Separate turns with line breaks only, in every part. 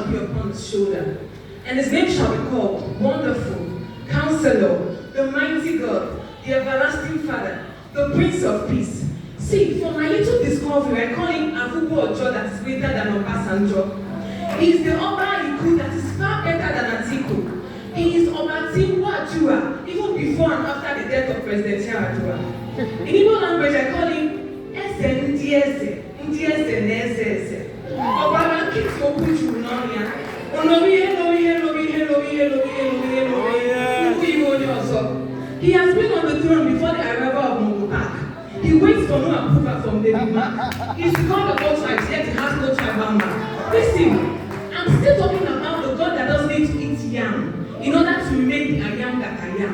shall be upon his shoulder, and his name shall be called Wonderful, Counselor, the Mighty God, the Everlasting Father, the Prince of Peace. See, for my little discovery, I call him Afubu Ojo that is greater than Obasanjo. He is the Oba Iku that is far better than Atiku. He is Obatimwa Ajua, even before and after the death of President Yar'Adua. In Igbo language, I call him Ese Ndieze, Ndieze Nezeze. Obama keeps open to Unoria. He has been on the throne before the arrival of Mungu Park. He waits for no approval from David Mark. He's the God of all tribes, yet he has no tribal man. Listen, I'm still talking about the God that doesn't need to eat yam in order to remain the I am that I am.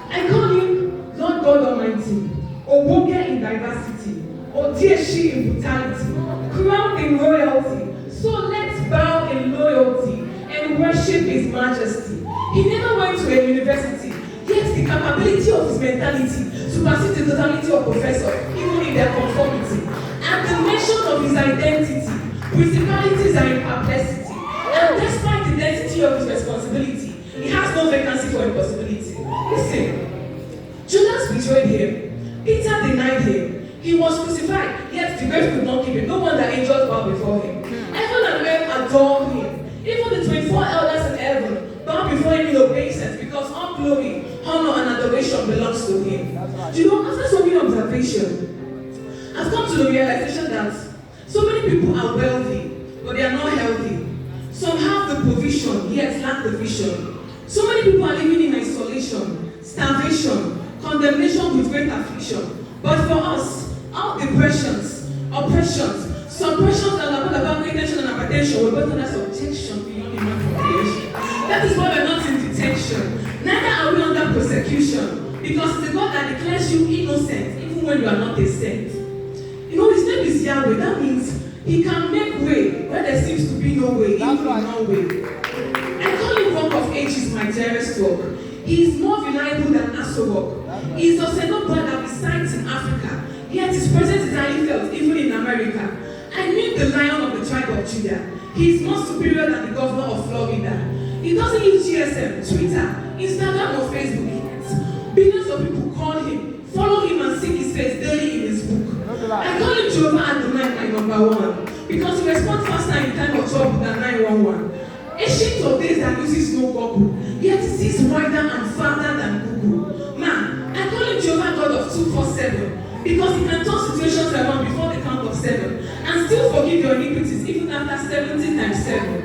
I call him Lord God Almighty, Owoge in diversity, Odieshi in brutality, crowned in royalty. So let's bow in loyalty and worship his majesty. He never went to a university, yet the capability of his mentality supersedes the totality of professors, even in their conformity. At the mention of his identity, principalities are in perplexity. And despite the density of his responsibility, he has no vacancy for impossibility. Listen, Judas betrayed him. Peter denied him. He was crucified, yet the grave could not keep him. No wonder angels bow before him. Heaven and earth adore him. Even the 24 elders in heaven bow before him in obeisance, because all glory, honor, and adoration belongs to him. You know, after so many observations, I've come to the realization that so many people are wealthy, but they are not healthy. Some have the provision, yet lack the vision. So many people are living in isolation, starvation, condemnation with great affliction. But for us, all depressions, oppressions, suppressions, and about tension and hypertension were both under subjection beyond human comprehension. That is why we're not in detention. Neither are we under persecution, because it's a God that declares you innocent, even when you are not a saint. You know, his name is Yahweh. That means he can make way where there seems to be no way, even in no way. I call him Rock of Ages, my dearest rock. He is more reliable than Asorok. He is the second God that resides in Africa, yet his presence is highly felt even in America. I mean the Lion of the tribe of Judah. He is more superior than the governor of Florida. He doesn't use GSM, Twitter, Instagram, or Facebook yet. Billions of people call him, follow him, and seek his face daily in his book. I call him Jehovah Adonai, my number one, because he responds faster in time of trouble than 911. Ancient of days that uses no Google, yet he sees wider and farther than Google. Man, I call him Jehovah God of 247, because he can turn situations around before the count of 7, and still forgive your iniquities even after 70 times 7.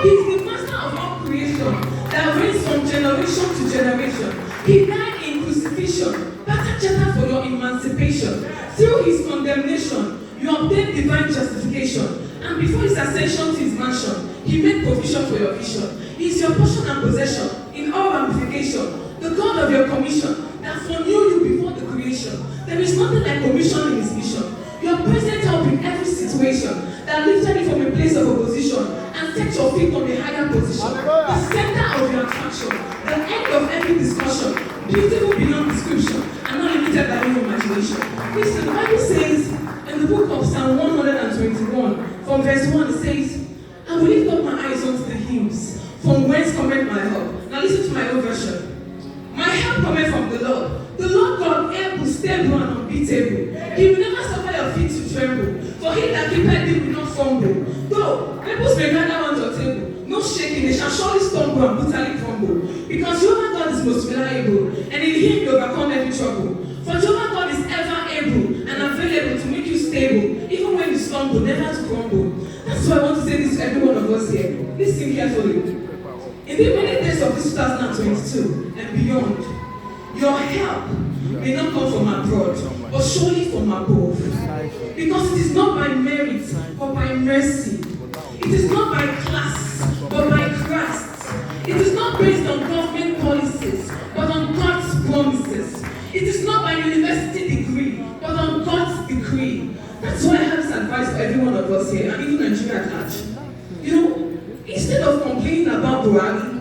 He is the master of all creation that reigns from generation to generation. He died in crucifixion, chapter for your emancipation. Through his condemnation, you obtained divine justification. And before his ascension to his mansion, he made provision for your vision. He is your portion and possession in all ramification, the God of your commission that foreknew you before the creation. There is nothing like commission in his mission. Your present help in every situation that lifted you from a place of opposition and set your feet on a higher position. The center of your attraction, the end of every discussion, beautiful beyond description, and not limited by your imagination. Listen, the Bible says in the book of Psalm 121, from verse 1, it says, I will lift up my eyes unto the hills, from whence cometh my help. Now listen to my own version. My help cometh from the Lord God, able, stable, and unbeatable. He will never suffer your feet to tremble, for he that keepeth thee will not fumble. Though rebels may gather on your table, no shaking, they shall surely stumble and brutally crumble. Because Jehovah God is most reliable, and in him you overcome every trouble. For Jehovah God is ever able and available to make you stable, even when you stumble, never to crumble. That's why I want to say this to every one of us here. Listen carefully. In the many days of this 2022 and beyond, your help may not come from abroad, but surely from above. Because it is not by merit, but by mercy. It is not by class, but by Christ. It is not based on government policies, but on God's promises. It is not by university degree, but on God's decree. That's why I have this advice for every one of us here, and even Nigeria at large. You know, instead of complaining about Buhari,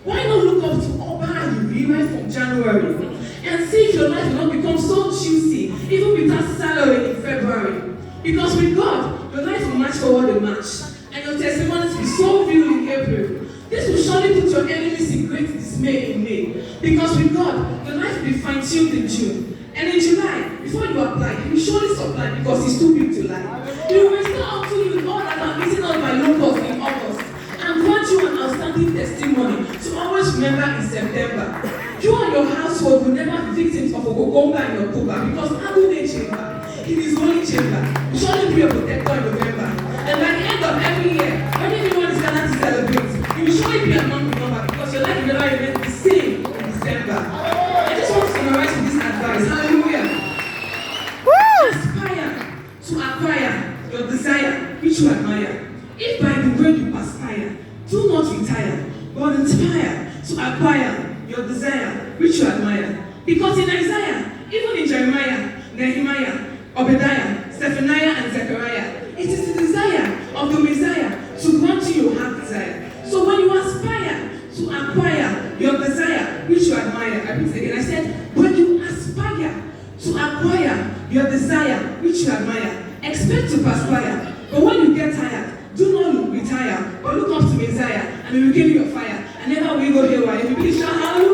why not look up to Oba Ayuri right from January and see if your life will not become so juicy, even without salary in February? Because with God, your life will match for March, and your testimonies will be so real in April. This will surely put your enemies in great dismay in May. Because with God, your life will be fine-tuned in June. And in July, before you apply, He will surely supply because He's too big to lie. He will restore unto you all that are eaten up by locusts in August, and grant you an outstanding testimony to always remember in September. You and your household will never be victims of Ogogomba in October because Agune chamber, in His holy chamber, will surely be a protector in November. And by the end of every year, when everyone is gathered to celebrate, you will surely be among the number because your life will never remain the same in December. I just want to summarize with this advice. Hallelujah. Aspire to acquire your desire which you admire. If by the way you aspire, do not retire, but inspire to acquire your desire which you admire. Because in Isaiah, even in Jeremiah, Nehemiah, Obadiah, Zephaniah, and Zechariah, it is the desire of the Messiah to grant you your heart desire. So when you aspire to acquire your desire which you admire, I repeat again, I said, when you aspire to acquire your desire which you admire, expect to perspire. But when you get tired, do not retire, but look up to Messiah, and He will give you your fire, and never will go haywire. If you please shout hallelujah.